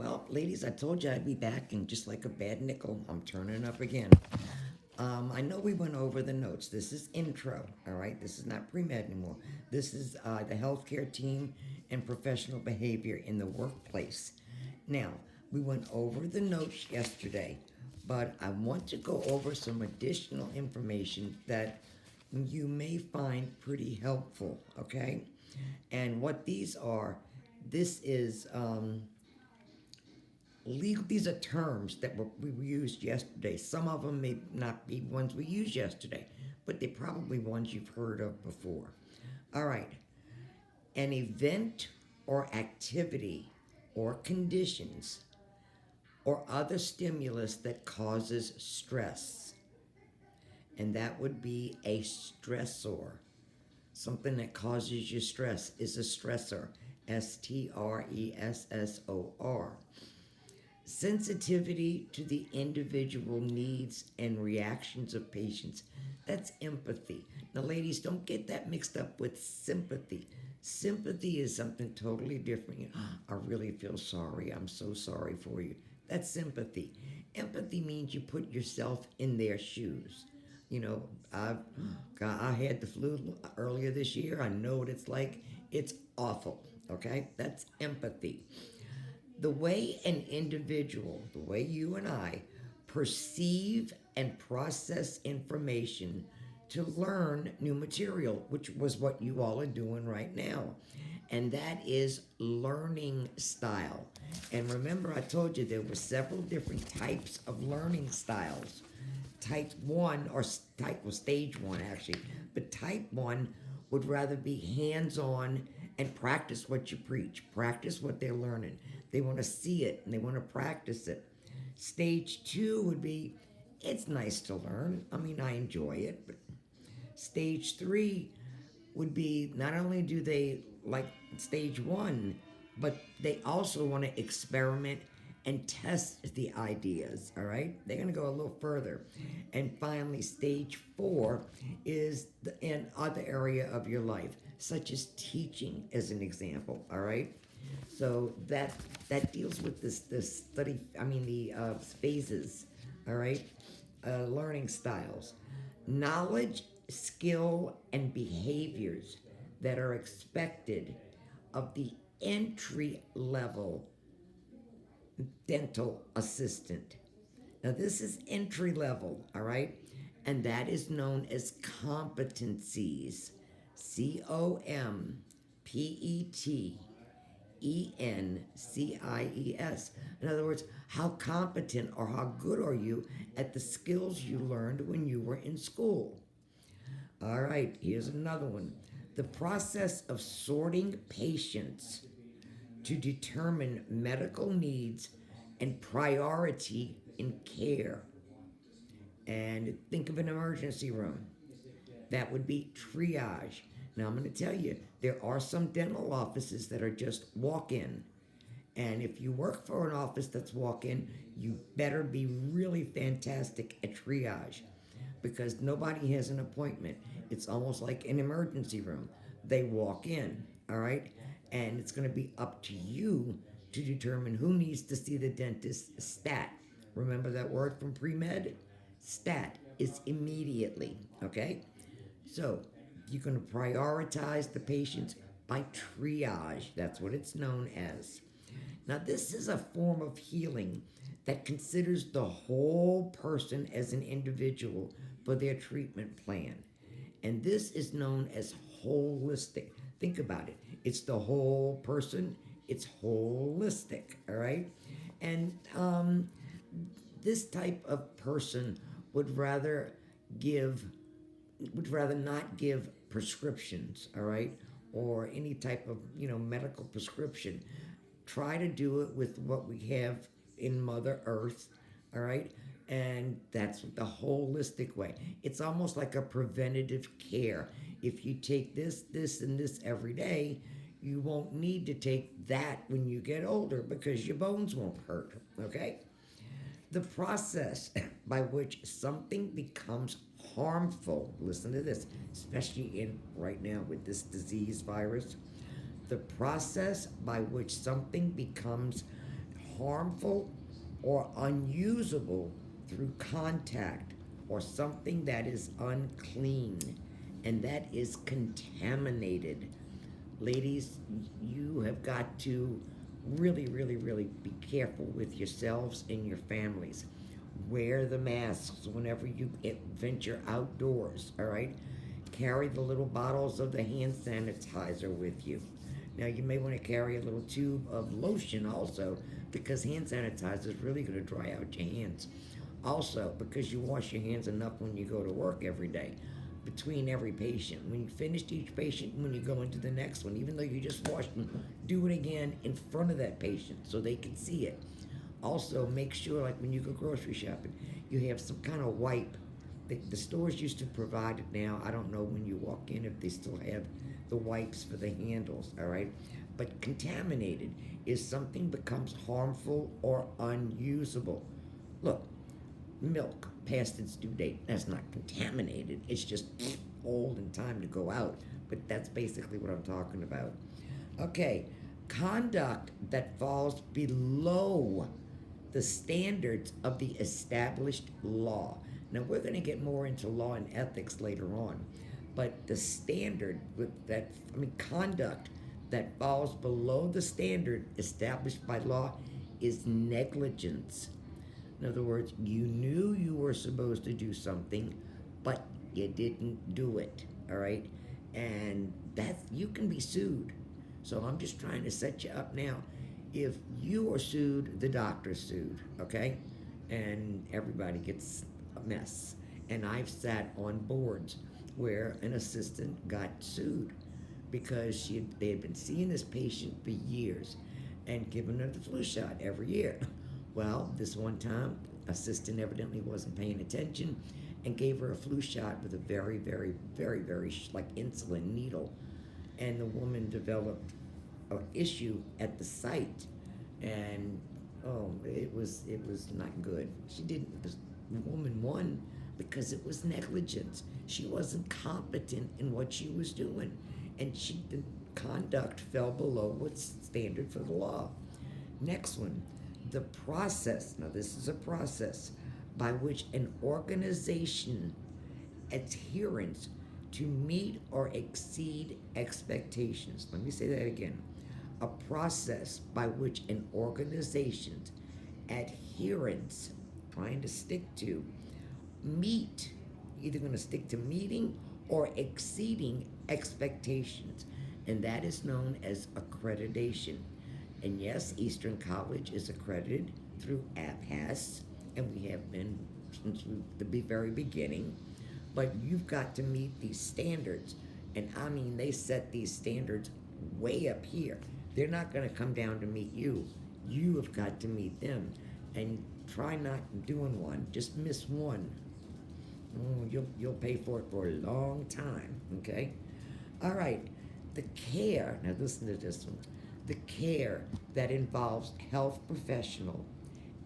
Well, ladies, I told you I'd be back, and just like a bad nickel, I'm turning up again. I know we went over the notes. This is intro, all right? This is not pre med anymore. This is the healthcare team and professional behavior in the workplace. Now, we went over the notes yesterday, but I want to go over some additional information that you may find pretty helpful, okay? And what these are, this is legal. These are terms that we used yesterday. Some of them may not be ones we used yesterday, but they're probably ones you've heard of before. All right. An event or activity or conditions or other stimulus that causes stress. And that would be a stressor. Something that causes you stress is a stressor. Stressor. Sensitivity to the individual needs and reactions of patients. That's empathy. Now, ladies, don't get that mixed up with sympathy. Sympathy is something totally different. I really feel sorry. I'm so sorry for you. That's sympathy. Empathy means you put yourself in their shoes. You know, I had the flu earlier this year. I know what it's like. It's awful. Okay? That's empathy. The way an individual, the way you and I perceive and process information to learn new material, which was what you all are doing right now. And that is learning style. And remember, I told you there were several different types of learning styles. Type 1, or type, well, stage 1 actually, but type 1 would rather be hands on and practice what you preach, practice what they're learning. They want to see it and they want to practice it. Stage 2 would be, it's nice to learn. I mean, I enjoy it, but stage 3 would be, not only do they like stage 1, but they also want to experiment and test the ideas, all right? They're going to go a little further. And finally, stage 4 is an other area of your life, such as teaching, as an example, all right? So that deals with this study. I mean the phases. All right, learning styles, knowledge, skill, and behaviors that are expected of the entry level dental assistant. Now this is entry level. All right, and that is known as competencies. COMPETENCIES. In other words, how competent or how good are you at the skills you learned when you were in school? All right, here's another one. The process of sorting patients to determine medical needs and priority in care. And think of an emergency room. That would be triage. Now, I'm going to tell you, there are some dental offices that are just walk in. And if you work for an office that's walk in, you better be really fantastic at triage because nobody has an appointment. It's almost like an emergency room. They walk in, all right? And it's going to be up to you to determine who needs to see the dentist stat. Remember that word from pre med? Stat is immediately, okay? So you're going to prioritize the patients by triage. That's what it's known as. Now, this is a form of healing that considers the whole person as an individual for their treatment plan. And this is known as holistic. Think about it. It's the whole person, it's holistic, all right? And this type of person would rather give would rather not give prescriptions, all right, or any type of medical prescription. Try to do it with what we have in Mother Earth, all right, and that's the holistic way. It's almost like a preventative care. If you take this, and this every day, you won't need to take that when you get older because your bones won't hurt. Okay. The process by which something becomes harmful, listen to this, especially in right now with this disease virus, the process by which something becomes harmful or unusable through contact or something that is unclean and that is contaminated. Ladies, you have got to really, really, really be careful with yourselves and your families. Wear the masks whenever you venture outdoors, all right? Carry the little bottles of the hand sanitizer with you. Now, you may want to carry a little tube of lotion also because hand sanitizer is really going to dry out your hands. Also, because you wash your hands enough when you go to work every day, between every patient. When you finish each patient, when you go into the next one, even though you just washed them, do it again in front of that patient so they can see it. Also, make sure, like when you go grocery shopping, you have some kind of wipe. The stores used to provide it now. I don't know when you walk in if they still have the wipes for the handles, all right? But contaminated is something becomes harmful or unusable. Look, milk past its due date, that's not contaminated. It's just old and time to go out. But that's basically what I'm talking about. Okay, conduct that falls below the standards of the established law. Now, we're going to get more into law and ethics later on, but the standard with that, I mean, conduct that falls below the standard established by law is negligence. In other words, you knew you were supposed to do something, but you didn't do it, all right? And that's, you can be sued. So I'm just trying to set you up now. If you are sued, the doctor's sued, okay? And everybody gets a mess. And I've sat on boards where an assistant got sued because they had been seeing this patient for years and giving her the flu shot every year. Well, this one time, assistant evidently wasn't paying attention and gave her a flu shot with a very, very, very, very like insulin needle, and the woman developed an issue at the site, and oh, it was not good. She didn't. The woman won because it was negligence. She wasn't competent in what she was doing, and the conduct fell below what's standard for the law. Next one, the process. Now, this is a process by which an organization adherence to meet or exceed expectations. Let me say that again. A process by which an organization's adherence, trying to stick to, meet, either going to stick to meeting or exceeding expectations, and that is known as accreditation. And yes, Eastern College is accredited through APHAS, and we have been since the very beginning. But you've got to meet these standards, and I mean, they set these standards way up here. They're not going to come down to meet you. You have got to meet them, and try not doing one. Just miss one. Oh, you'll pay for it for a long time. Okay. All right. The care. Now listen to this one. The care that involves health professional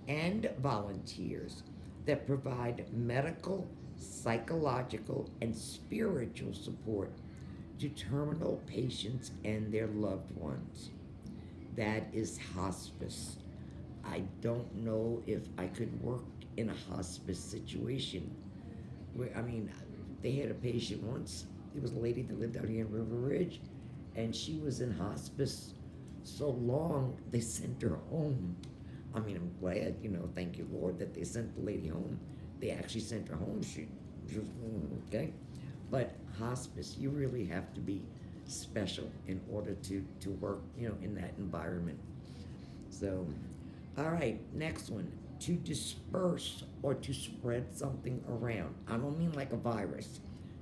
and volunteers that provide medical, psychological, and spiritual support to terminal patients and their loved ones. That is hospice. I don't know if I could work in a hospice situation. I mean, they had a patient once. It was a lady that lived out here in River Ridge, and she was in hospice so long they sent her home. I mean, I'm glad, thank you, Lord, that they sent the lady home. They actually sent her home. She was, okay. But hospice, you really have to be special in order to work, in that environment. So, all right, next one. To disperse or to spread something around. I don't mean like a virus.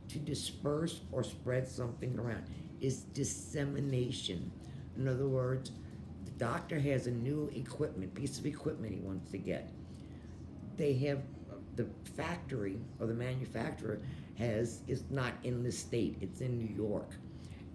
To disperse or spread something around is dissemination. In other words, the doctor has a new piece of equipment he wants to get. They have the factory or the manufacturer is not in the state, it's in New York.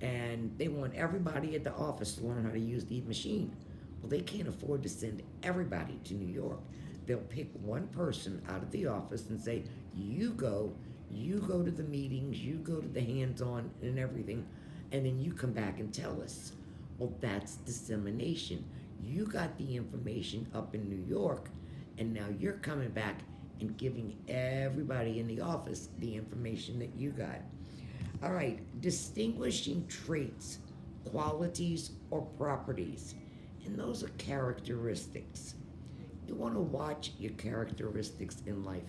And they want everybody at the office to learn how to use the machine. Well, they can't afford to send everybody to New York. They'll pick one person out of the office and say, you go to the meetings, you go to the hands-on and everything, and then you come back and tell us. Well, that's dissemination. You got the information up in New York, and now you're coming back and giving everybody in the office the information that you got. All right, distinguishing traits, qualities, or properties. And those are characteristics. You want to watch your characteristics in life.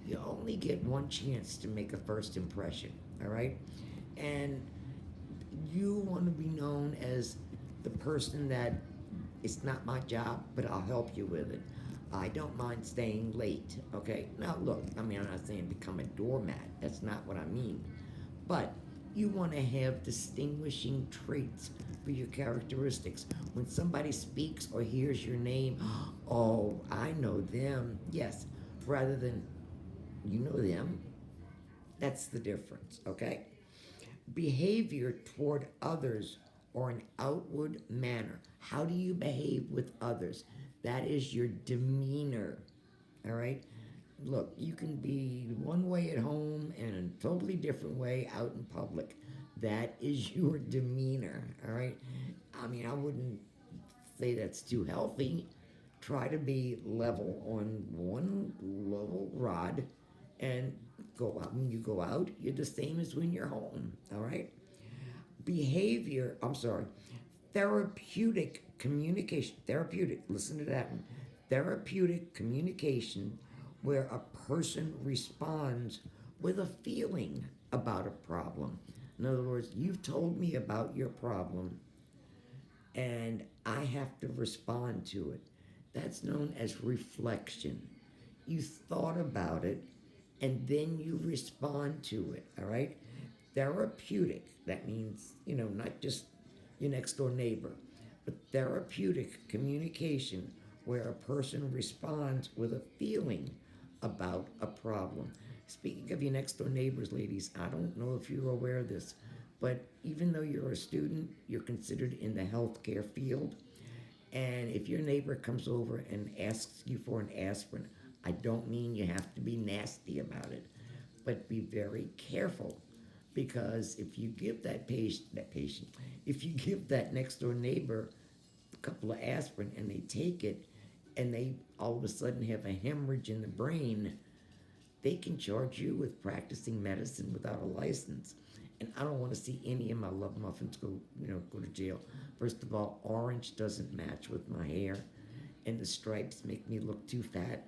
You only get one chance to make a first impression, all right? And you want to be known as the person that it's not my job, but I'll help you with it. I don't mind staying late, okay? Now, look, I mean, I'm not saying become a doormat. That's not what I mean. But you want to have distinguishing traits for your characteristics. When somebody speaks or hears your name, oh, I know them. Yes, rather than you know them. That's the difference, okay? Behavior toward others or an outward manner. How do you behave with others? That is your demeanor, all right? Look, you can be one way at home and a totally different way out in public. That is your demeanor, all right? I mean, I wouldn't say that's too healthy. Try to be level on one level rod and go out. When you go out, you're the same as when you're home, all right? Behavior, I'm sorry, therapeutic communication. Therapeutic, listen to that one. Therapeutic communication where a person responds with a feeling about a problem. In other words, you've told me about your problem and I have to respond to it. That's known as reflection. You thought about it and then you respond to it, all right? Therapeutic, that means, not just your next door neighbor, but therapeutic communication where a person responds with a feeling about a problem. Speaking of your next door neighbors, ladies, I don't know if you're aware of this, but even though you're a student, you're considered in the healthcare field. And if your neighbor comes over and asks you for an aspirin, I don't mean you have to be nasty about it, but be very careful because if you give that patient, if you give that next door neighbor a couple of aspirin and they take it and they all of a sudden have a hemorrhage in the brain, they can charge you with practicing medicine without a license. And I don't want to see any of my love muffins go to jail. First of all, orange doesn't match with my hair, and the stripes make me look too fat.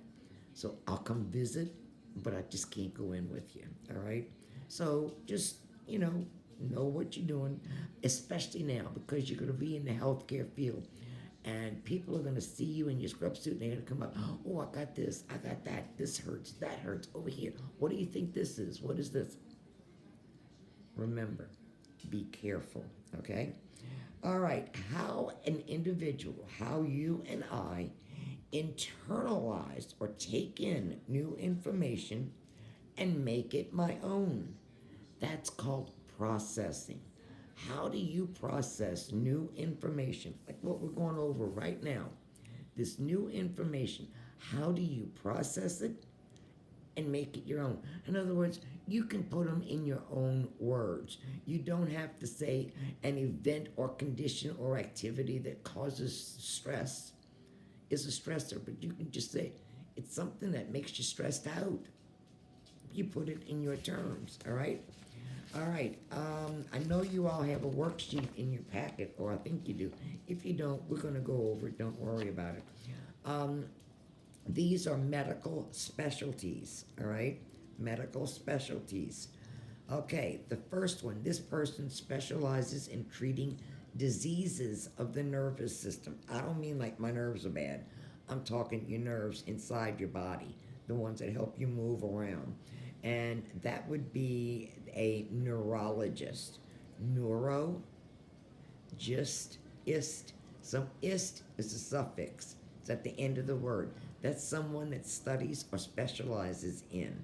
So I'll come visit, but I just can't go in with you. All right. So just know what you're doing, especially now because you're going to be in the healthcare field and people are going to see you in your scrub suit and they're going to come up, oh, I got this, I got that, this hurts, that hurts, over here. What do you think this is? What is this? Remember, be careful, okay? All right, how an individual, how you and I internalize or take in new information and make it my own. That's called processing. How do you process new information? Like what we're going over right now. This new information, how do you process it and make it your own? In other words, you can put them in your own words. You don't have to say an event or condition or activity that causes stress is a stressor, but you can just say it's something that makes you stressed out. You put it in your terms, all right? All right, I know you all have a worksheet in your packet, or I think you do. If you don't, we're going to go over it. Don't worry about it. These are medical specialties, all right? Medical specialties. Okay, the first one, this person specializes in treating diseases of the nervous system. I don't mean like my nerves are bad. I'm talking your nerves inside your body, the ones that help you move around. And that would be a neurologist. Neuro, gist, ist. Some ist is a suffix. It's at the end of the word. That's someone that studies or specializes in.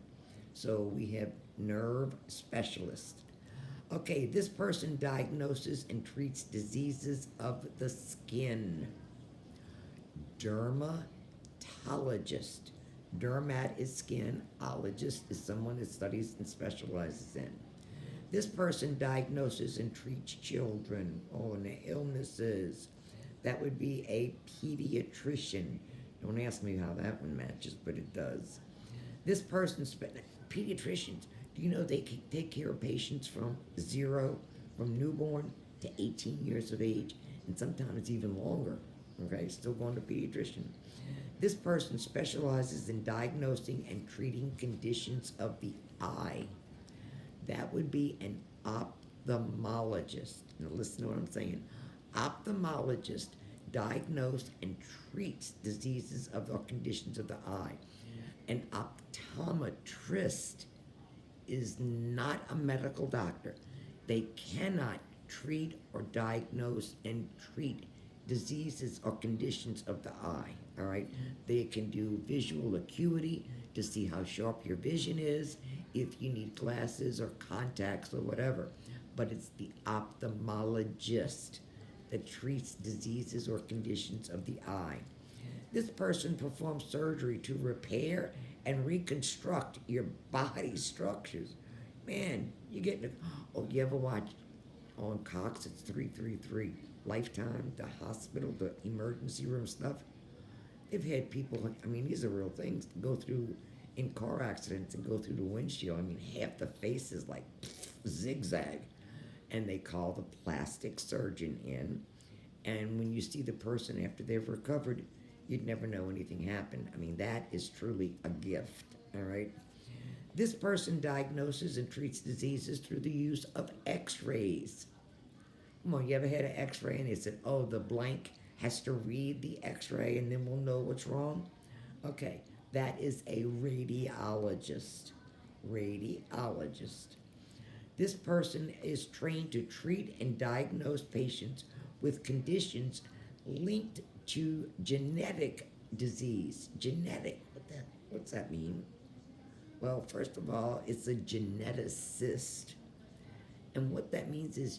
So we have nerve specialist. Okay, this person diagnoses and treats diseases of the skin. Dermatologist. Dermat is skin, ologist is someone that studies and specializes in. This person diagnoses and treats children, and their illnesses. That would be a pediatrician. Don't ask me how that one matches, but it does. This person spent pediatricians. Do you know they can take care of patients from zero, from newborn to 18 years of age, and sometimes even longer? Okay, still going to pediatrician. This person specializes in diagnosing and treating conditions of the eye. That would be an ophthalmologist. Now listen to what I'm saying. Ophthalmologist diagnoses and treats diseases of or conditions of the eye. An optometrist is not a medical doctor. They cannot treat or diagnose and treat diseases or conditions of the eye. All right, they can do visual acuity to see how sharp your vision is, if you need glasses or contacts or whatever. But it's the ophthalmologist that treats diseases or conditions of the eye. This person performs surgery to repair and reconstruct your body structures. Man, you get oh, you ever watch on Cox? It's 333 Lifetime, the hospital, the emergency room stuff. They've had people. I mean, these are real things. Go through in car accidents and go through the windshield. I mean, half the face is like zigzag, and they call the plastic surgeon in. And when you see the person after they've recovered, you'd never know anything happened. I mean, that is truly a gift, all right? This person diagnoses and treats diseases through the use of x-rays. Come on, you ever had an x-ray and they said, oh, the blank has to read the x-ray and then we'll know what's wrong? Okay, that is a radiologist. Radiologist. This person is trained to treat and diagnose patients with conditions linked to genetic disease. Genetic, what's that mean? Well, first of all, it's a geneticist. And what that means is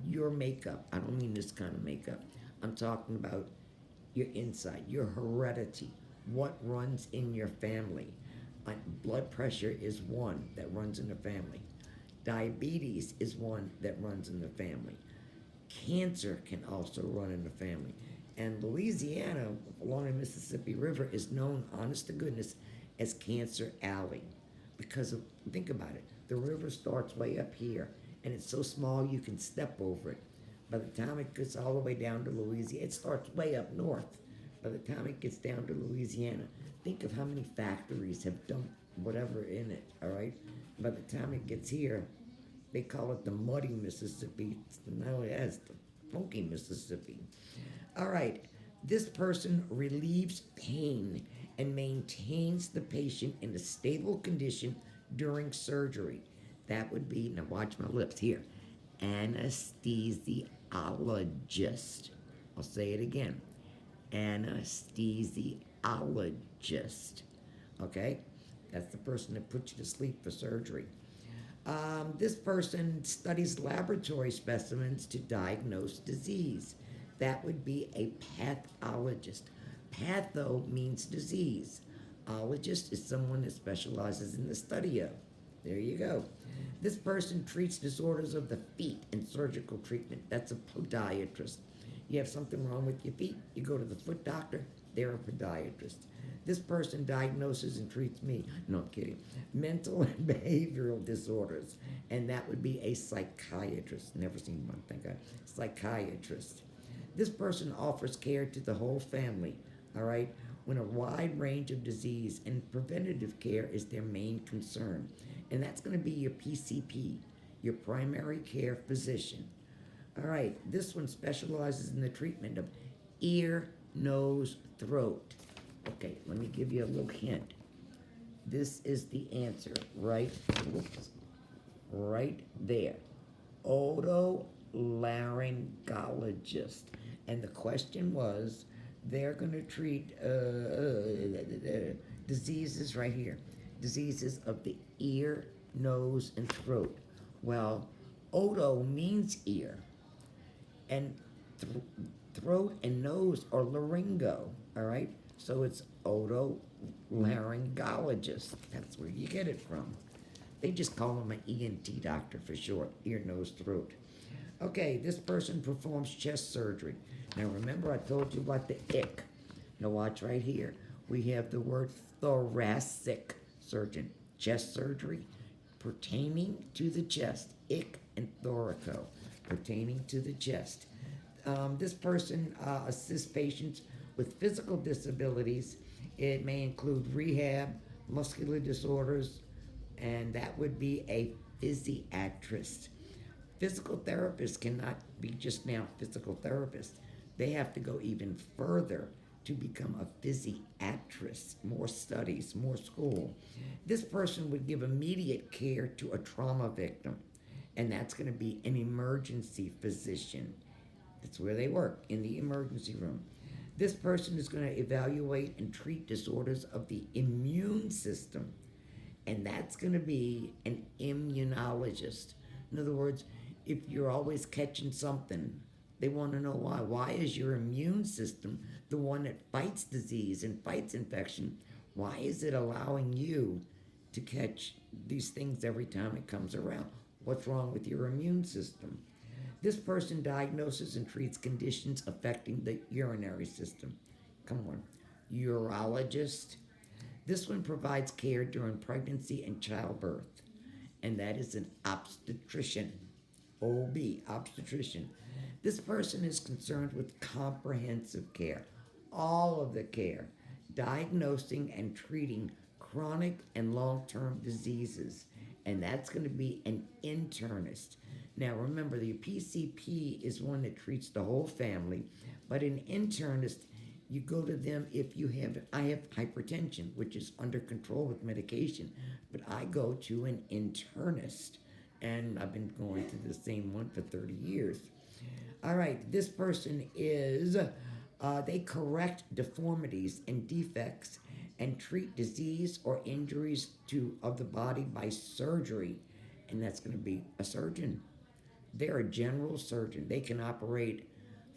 your makeup. I don't mean this kind of makeup. I'm talking about your inside, your heredity, what runs in your family. Blood pressure is one that runs in the family. Diabetes is one that runs in the family. Cancer can also run in the family. And Louisiana, along the Mississippi River, is known, honest to goodness, as Cancer Alley. Because of, think about it, the river starts way up here, and it's so small you can step over it. By the time it gets all the way down to Louisiana, it starts way up north. By the time it gets down to Louisiana, think of how many factories have dumped whatever in it, all right? By the time it gets here, they call it the muddy Mississippi. Now it has the funky Mississippi. All right, this person relieves pain and maintains the patient in a stable condition during surgery. That would be, now watch my lips here, anesthesiologist. I'll say it again, anesthesiologist. Okay, that's the person that puts you to sleep for surgery. This person studies laboratory specimens to diagnose disease. That would be a pathologist. Patho means disease. Ologist is someone that specializes in the study of. There you go. This person treats disorders of the feet in surgical treatment. That's a podiatrist. You have something wrong with your feet, you go to the foot doctor, they're a podiatrist. This person diagnoses and treats me. No, I'm kidding. Mental and behavioral disorders. And that would be a psychiatrist. Never seen one, thank God. Psychiatrist. This person offers care to the whole family, all right, when a wide range of disease and preventative care is their main concern. And that's going to be your PCP, your primary care physician. All right, this one specializes in the treatment of ear, nose, throat. Okay, let me give you a little hint. This is the answer right there. Otolaryngologist. And the question was, they're going to treat diseases right here. Diseases of the ear, nose, and throat. Well, oto means ear. And throat and nose are laryngo, all right? So it's otolaryngologist. That's where you get it from. They just call him an ENT doctor for short, ear, nose, throat. Okay, this person performs chest surgery. Now remember I told you about the ick. Now watch right here. We have the word thoracic surgeon. Chest surgery pertaining to the chest. Ick and thoraco pertaining to the chest. This person assists patients with physical disabilities. It may include rehab, muscular disorders, and that would be a physiatrist. Physical therapists cannot be just now physical therapists. They have to go even further to become a physiatrist. More studies, more school. This person would give immediate care to a trauma victim, and that's going to be an emergency physician. That's where they work, in the emergency room. This person is going to evaluate and treat disorders of the immune system, and that's going to be an immunologist. In other words, if you're always catching something, they want to know why. Why is your immune system the one that fights disease and fights infection? Why is it allowing you to catch these things every time it comes around? What's wrong with your immune system? This person diagnoses and treats conditions affecting the urinary system. Come on, urologist. This one provides care during pregnancy and childbirth, and that is an obstetrician. OB, obstetrician. This person is concerned with comprehensive care, all of the care, diagnosing and treating chronic and long term diseases, and that's going to be an internist. Now, remember, the PCP is one that treats the whole family, but an internist, you go to them if you have, I have hypertension, which is under control with medication, but I go to an internist, and I've been going to the same one for 30 years. All right, this person is, they correct deformities and defects and treat disease or injuries of the body by surgery, and that's going to be a surgeon. They're a general surgeon. They can operate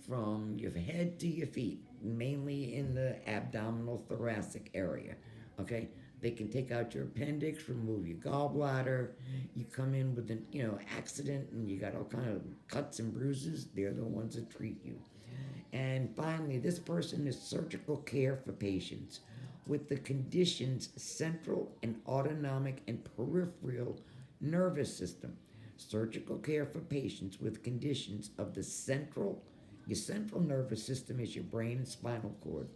from your head to your feet, mainly in the abdominal thoracic area. Okay? They can take out your appendix, remove your gallbladder. You come in with an accident and you got all kind of cuts and bruises. They're the ones that treat you. And finally, this person is surgical care for patients with the conditions central and autonomic and peripheral nervous system. Surgical care for patients with conditions of the your central nervous system is your brain and spinal cord.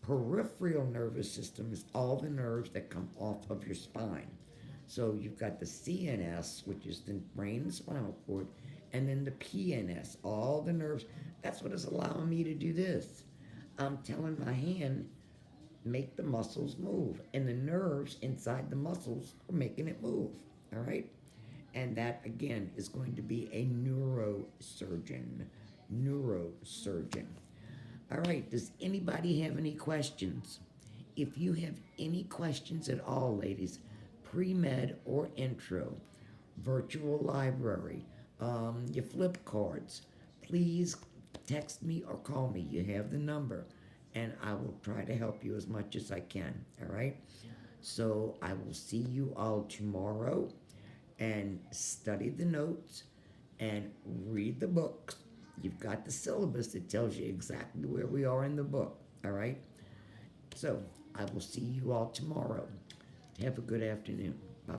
Peripheral nervous system is all the nerves that come off of your spine. So you've got the CNS, which is the brain and spinal cord, and then the PNS, all the nerves. That's what is allowing me to do this. I'm telling my hand, make the muscles move, and the nerves inside the muscles are making it move. All right? And that, again, is going to be a neurosurgeon. Neurosurgeon. All right, does anybody have any questions? If you have any questions at all, ladies, pre-med or intro, virtual library, your flip cards, please text me or call me. You have the number, and I will try to help you as much as I can, all right? So I will see you all tomorrow, and study the notes and read the books. You've got the syllabus that tells you exactly where we are in the book, all right? So I will see you all tomorrow. Have a good afternoon.